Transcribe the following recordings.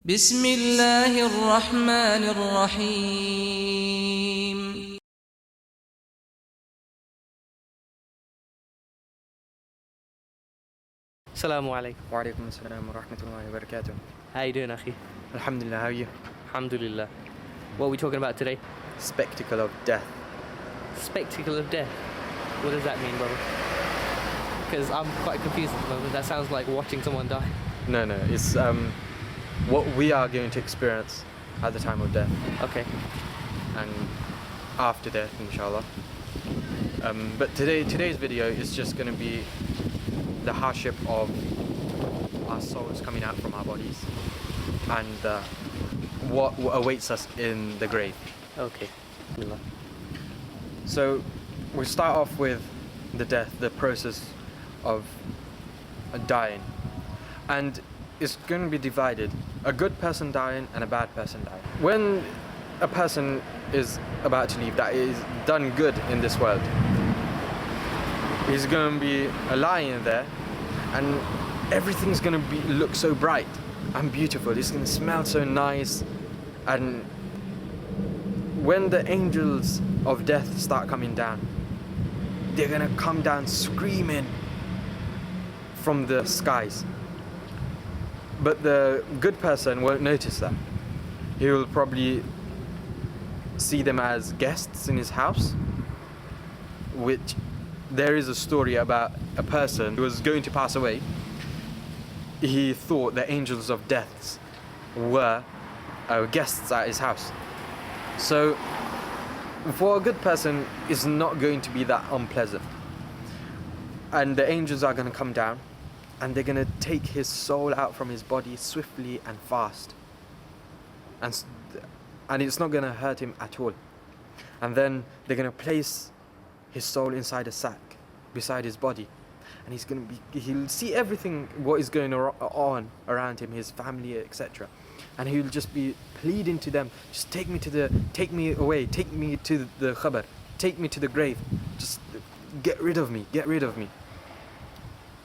بسم الله الرحمن الرحيم. Assalamu alaikum. Wa alaikum assalam wa rahmatullahi wa barakatuh. How you doing, Akhi? Alhamdulillah, how are you? Alhamdulillah. What are we talking about today? Spectacle of death. Spectacle of death. What does that mean, brother? Because I'm quite confused at the moment. That sounds like watching someone die. No, it's what we are going to experience at the time of death Okay. and after death, inshallah. But today's video is just going to be the hardship of our souls coming out from our bodies and what awaits us in the grave. Okay. Alhamdulillah. So we start off with the death, the process of dying, and it's going to be divided: a good person dying and a bad person dying. When a person is about to leave, that is done good in this world, he's going to be lying there, and everything's going to look so bright and beautiful. It's going to smell so nice, and when the angels of death start coming down, they're going to come down screaming from the skies. But the good person won't notice that. He will probably see them as guests in his house, which there is a story about a person who was going to pass away. He thought the angels of death were guests at his house. So for a good person, it's not going to be that unpleasant. And the angels are going to come down, and they're going to take his soul out from his body swiftly and fast. And it's not going to hurt him at all. And then they're going to place his soul inside a sack beside his body. And he'll see everything, what is going on around him, his family, etc. And he'll just be pleading to them, just take me away, take me to the khabar, take me to the grave, just get rid of me.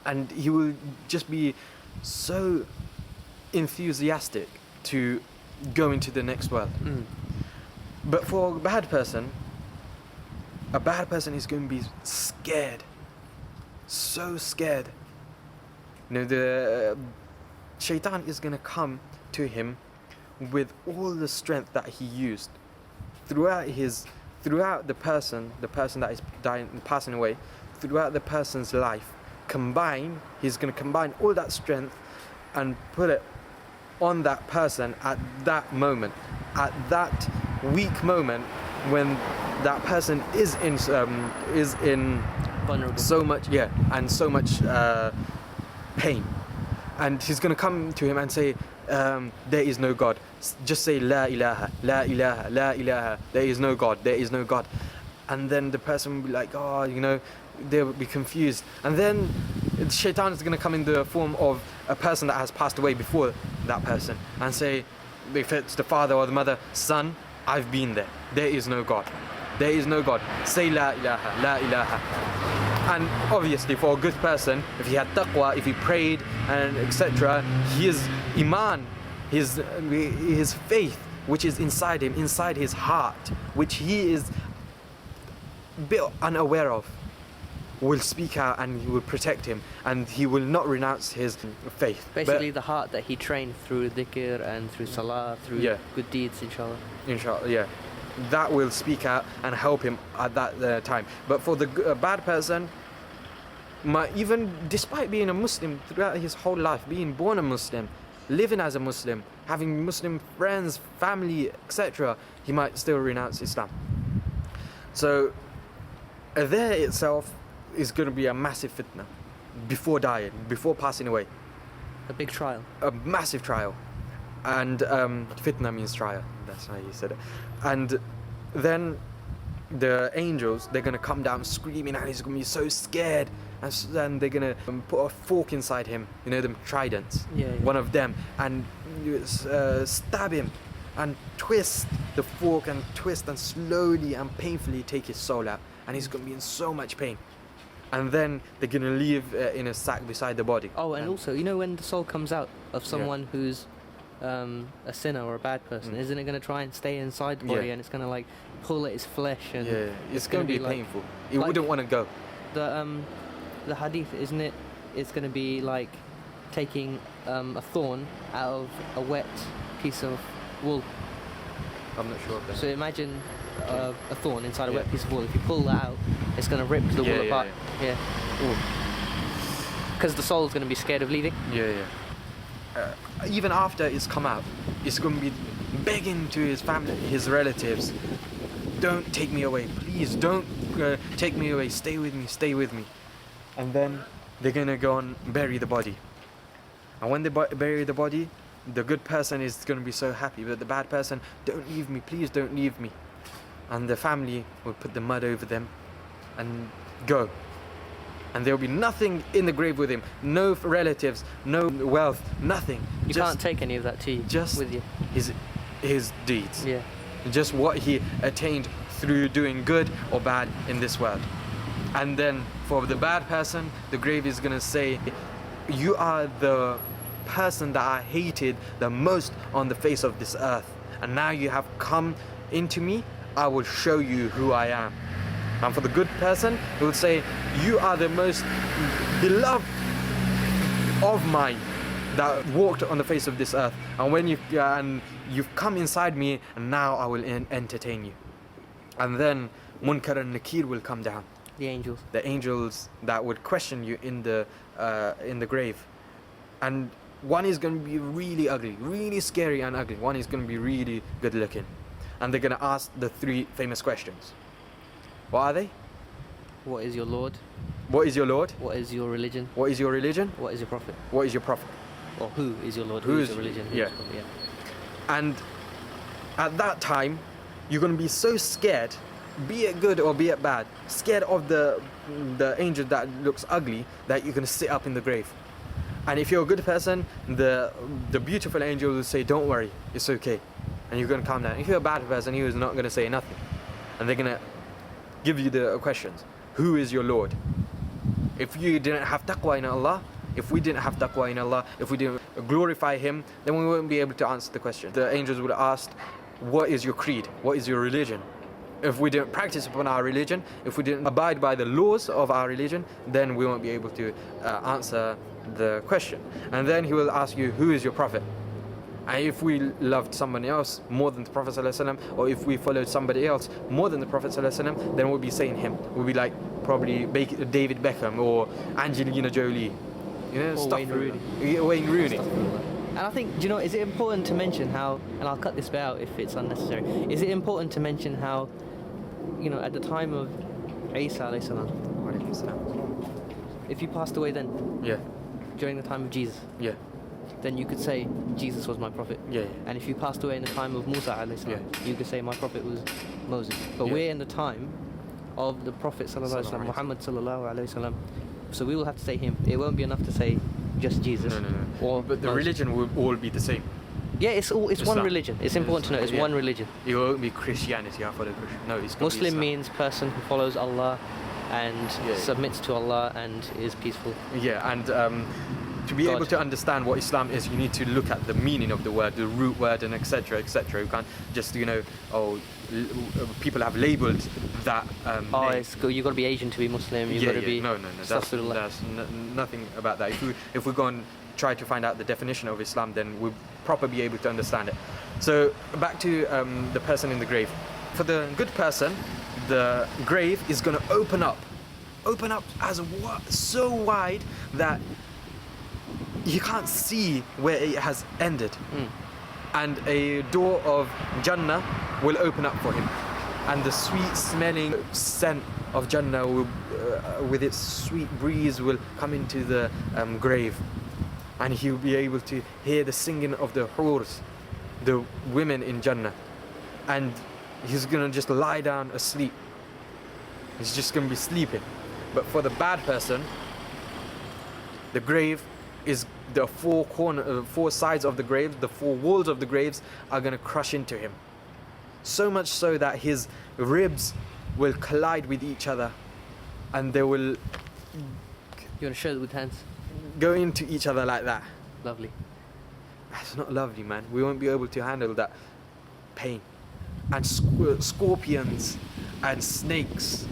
And he will just be so enthusiastic to go into the next world. But for a bad person is going to be scared, so scared. The shaitan is going to come to him with all the strength that he used throughout the person that is dying and passing away, throughout the person's life. He's going to combine all that strength and put it on that person at that moment, at that weak moment when that person is in Vulnerable. so much pain. And he's going to come to him and say, there is no God. Just say la ilaha, la ilaha, la ilaha. There is no God, there is no God. And then the person will be like, they'll be confused. And then shaitan is going to come in the form of a person that has passed away before that person and say, if it's the father or the mother, son, I've been there. There is no God. There is no God. Say la ilaha, la ilaha. And obviously for a good person, if he had taqwa, if he prayed and etc., his iman, his faith, which is inside him, inside his heart, which he is a bit unaware of, will speak out and he will protect him, and he will not renounce his faith. Basically, the heart that he trained through dhikr and through salah, through good deeds, inshallah. Inshallah, yeah. That will speak out and help him at that time. But for the bad person, even despite being a Muslim throughout his whole life, being born a Muslim, living as a Muslim, having Muslim friends, family, etc., he might still renounce Islam. So there itself is going to be a massive fitna before dying, before passing away. A big trial. A massive trial. And fitna means trial. That's how you said it. And then the angels, they're going to come down screaming, and he's going to be so scared. And then they're going to put a fork inside him, them tridents, one of them, and stab him and twist the fork and twist and slowly and painfully take his soul out. And he's going to be in so much pain. And then they're going to leave in a sack beside the body. Oh, and also, when the soul comes out of someone who's a sinner or a bad person, isn't it going to try and stay inside the body, Yeah. and it's going to like pull at his flesh, and Yeah, it's going to be like painful. It like- wouldn't want to go. the hadith, isn't it? It's going to be like taking a thorn out of a wet piece of wool. I'm not sure of that. So imagine a thorn inside a Yeah. wet piece of wool. If you pull that out, it's going to rip the wool Yeah, apart. Yeah. Because the soul's going to be scared of leaving. Yeah, yeah. Even after it's come out, it's going to be begging to his family, his relatives, don't take me away, please don't take me away, stay with me, stay with me. And then they're going to go and bury the body. And when they bury the body, the good person is going to be so happy, but the bad person, don't leave me, please don't leave me. And the family will put the mud over them and go. And there will be nothing in the grave with him. No relatives, no wealth, nothing. You can't take any of that to you just with you. his deeds. Yeah. Just what he attained through doing good or bad in this world. And then for the bad person, the grave is going to say, you are the person that I hated the most on the face of this earth. And now you have come into me, I will show you who I am. And for the good person, it will say, you are the most beloved of mine that walked on the face of this earth. And when you've come inside me, and now I will entertain you. And then Munkar and Nakir will come down. The angels. The angels that would question you in the grave. And one is going to be really ugly, really scary and ugly. One is going to be really good looking. And they're going to ask the three famous questions. What are they? What is your Lord? What is your Lord? What is your religion? What is your religion? What is your prophet? What is your prophet? Or who is your Lord? Who Who is- is your religion? Who is yeah. your prophet? Yeah. And at that time, you're going to be so scared, be it good or be it bad, scared of the angel that looks ugly, that you're going to sit up in the grave. And if you're a good person, the beautiful angel will say, don't worry, it's okay. And you're going to calm down. If you're a bad person, he is not going to say nothing. And they're going to give you the questions. Who is your Lord? If you didn't have taqwa in Allah, if we didn't have taqwa in Allah, if we didn't glorify Him, then we wouldn't be able to answer the question. The angels would ask, what is your creed? What is your religion? If we didn't practice upon our religion, if we didn't abide by the laws of our religion, then we won't be able to answer the question. And then He will ask you, who is your prophet? And if we loved somebody else more than the Prophet ﷺ, or if we followed somebody else more than the Prophet ﷺ, then we'll be saying him. We'll be like probably David Beckham or Angelina Jolie. You know, Or stuff Wayne like Rooney. that. Yeah, Wayne Rooney. And I think, do you know, is it important to mention how, and I'll cut this bit out if it's unnecessary, is it important to mention how, you know, at the time of Isa alayhi salam, if you passed away then, Yeah, during the time of Jesus, yeah, then you could say Jesus was my prophet. yeah, And if you passed away in the time of Musa alayhi salam, you could say my prophet was Moses. But Yeah. we're in the time of the Prophet sallallahu alaihi wasallam, Muhammad sallallahu alaihi wasallam. So we will have to say him. It won't be enough to say just Jesus. No. Or But the Moses. religion will all be the same. Yeah, it's one Islam. religion. It's important to know. It's Yeah. one religion. It won't be Christianity. I follow Christian. No, it's gonna be Muslim Islam. means person who follows Allah and Yeah. submits to Allah and is peaceful. Yeah, and to be God. able to understand what Islam is, you need to look at the meaning of the word, the root word, and etc. etc. You can't just, you know, people have labelled that. Oh, name. it's good. You got to be Asian to be Muslim. You yeah, got to be. no. Astaghfirullah. That's nothing about that. If we go and try to find out the definition of Islam, then we'll probably be able to understand it. So back to the person in the grave. For the good person, the grave is going to open up as so wide that you can't see where it has ended. And a door of Jannah will open up for him. And the sweet smelling scent of Jannah will, with its sweet breeze, will come into the grave. And he'll be able to hear the singing of the hurs, the women in Jannah. And he's gonna just lie down asleep. He's just gonna be sleeping. But for the bad person, the grave is the four sides of the grave, the four walls of the graves are gonna crush into him. So much so that his ribs will collide with each other, and they will You want to show it with hands? go into each other like that. Lovely. That's not lovely, man. We won't be able to handle that pain. And scorpions and snakes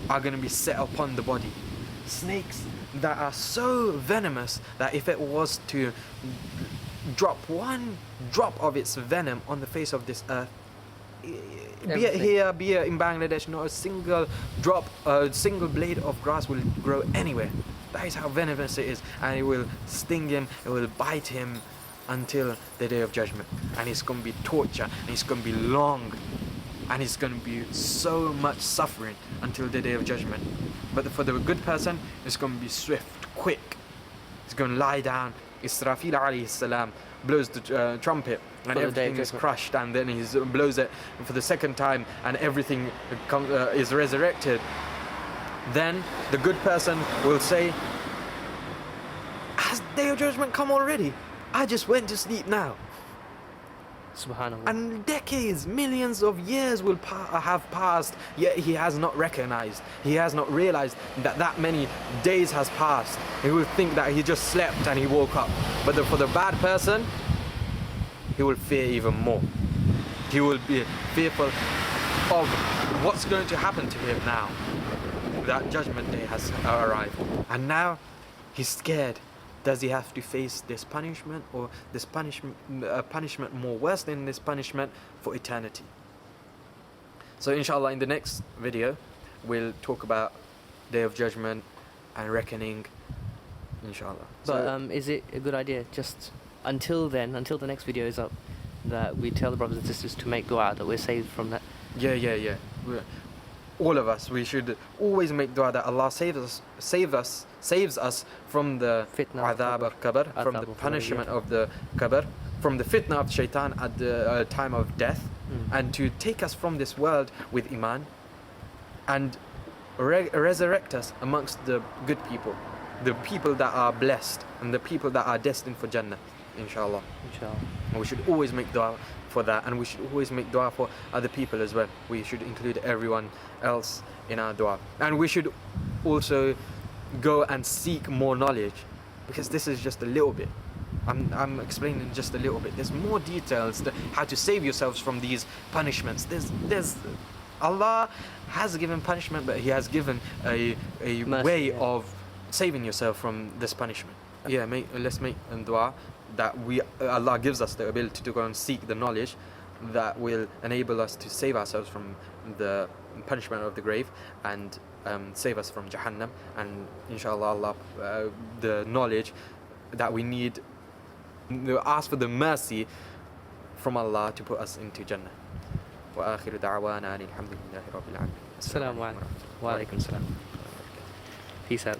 are going to be set upon the body. Snakes that are so venomous that if it was to drop one drop of its venom on the face of this earth, be it Everything. here, be it in Bangladesh, not a single drop, a single blade of grass will grow anywhere. That is how venomous it is, and it will sting him, it will bite him until the day of judgment. And it's going to be torture, and it's going to be long, and it's going to be so much suffering until the day of judgment. But for the good person, it's going to be swift, quick. He's going to lie down. Israfil alayhi salam blows the trumpet, and For the day of everything is judgment. crushed, and then he blows it for the second time, and everything is resurrected. Then the good person will say, has the day of judgment come already? I just went to sleep now. Subhanallah. And decades, millions of years will have passed, yet he has not recognized, he has not realized that many days has passed. He will think that he just slept and he woke up. But for the bad person, he will fear even more. He will be fearful of what's going to happen to him now. That judgment day has arrived. And now he's scared. Does he have to face this punishment, or this punishment more worse than this punishment for eternity? So inshallah, in the next video, we'll talk about Day of Judgment and reckoning, inshallah. But So, is it a good idea, just until then, until the next video is up, that we tell the brothers and sisters to make dua, that we're saved from that? yeah. All of us, we should always make dua that Allah saves us from the Fitna of adhab of qabr, from Adhab the of qabr, punishment yeah. of the qabr, from the fitna of shaitan at the time of death, Mm. and to take us from this world with iman, and resurrect us amongst the good people, the people that are blessed, and the people that are destined for Jannah, inshallah. Inshallah. And we should always make dua for that, and we should always make dua for other people as well. We should include everyone else in our dua, and we should also go and seek more knowledge, because this is just a little bit. I'm explaining just a little bit. There's more details to how to save yourselves from these punishments. There's Allah has given punishment, but He has given a Mercy, way yeah. of saving yourself from this punishment. Yeah, let's make a dua that Allah gives us the ability to go and seek the knowledge that will enable us to save ourselves from the punishment of the grave, and save us from Jahannam, and inshallah Allah, the knowledge that we need, ask for the mercy from Allah to put us into Jannah. Wa akhiru da'wana alhamdulillahi rabbil alamin. Assalamu alaikum. Wa alaikum salam. Peace out.